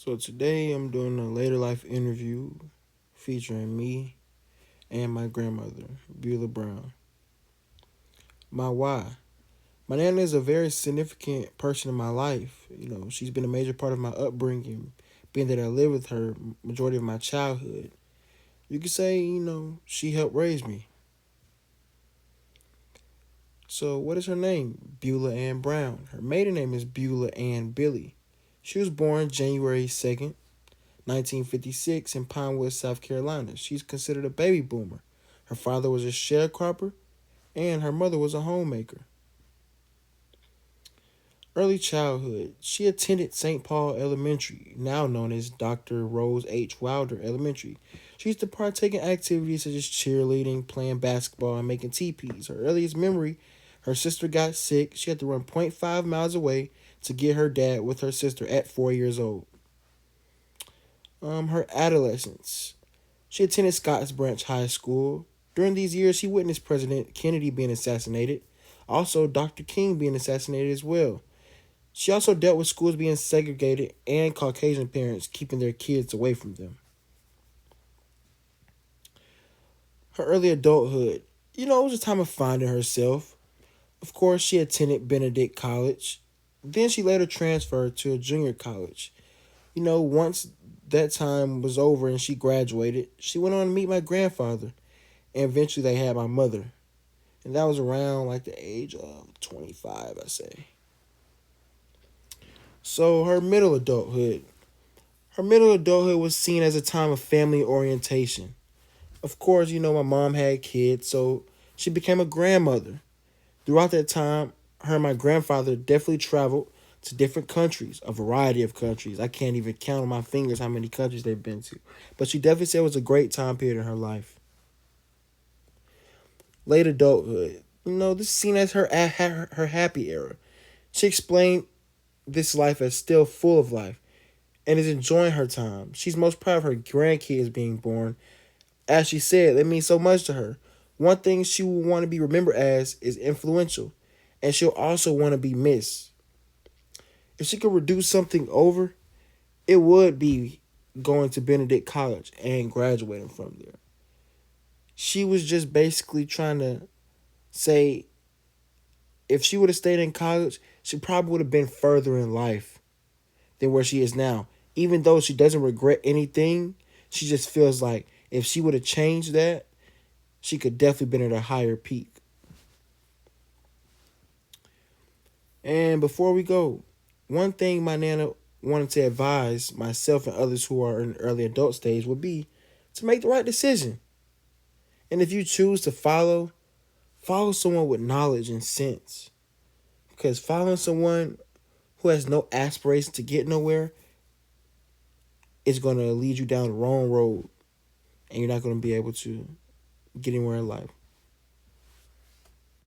So today I'm doing a later life interview featuring me and my grandmother, Beulah Brown. My why. My nana is a very significant person in my life. She's been a major part of my upbringing, being that I lived with her majority of my childhood. You could say, she helped raise me. So what is her name? Beulah Ann Brown. Her maiden name is Beulah Ann Billy. She was born January 2nd, 1956 in Pinewood, South Carolina. She's considered a baby boomer. Her father was a sharecropper and her mother was a homemaker. Early childhood. She attended St. Paul Elementary, now known as Dr. Rose H. Wilder Elementary. She used to partake in activities such as cheerleading, playing basketball, and making teepees. Her earliest memory, her sister got sick. She had to run point 0.5 miles away to get her dad with her sister at 4 years old. Her adolescence. She attended Scotts Branch High School. During these years, she witnessed President Kennedy being assassinated, also Dr. King being assassinated as well. She also dealt with schools being segregated and Caucasian parents keeping their kids away from them. Her early adulthood. It was a time of finding herself. Of course, she attended Benedict College. Then she later transferred to a junior college. Once that time was over and she graduated, she went on to meet my grandfather. And eventually they had my mother. And that was around like the age of 25, I say. So her middle adulthood. Her middle adulthood was seen as a time of family orientation. Of course, my mom had kids, so she became a grandmother. Throughout that time, her and my grandfather definitely traveled to different countries, a variety of countries. I can't even count on my fingers how many countries they've been to. But she definitely said it was a great time period in her life. Late adulthood. This is seen as her happy era. She explained this life as still full of life and is enjoying her time. She's most proud of her grandkids being born. As she said, it means so much to her. One thing she will want to be remembered as is influential, and she'll also want to be missed. If she could reduce something over, it would be going to Benedict College and graduating from there. She was just basically trying to say if she would have stayed in college, she probably would have been further in life than where she is now. Even though she doesn't regret anything, she just feels like if she would have changed that, she could definitely been at a higher peak. And before we go, one thing my nana wanted to advise myself and others who are in early adult stage would be to make the right decision. And if you choose to follow someone with knowledge and sense. Because following someone who has no aspiration to get nowhere is going to lead you down the wrong road. And you're not going to be able to get anywhere in life.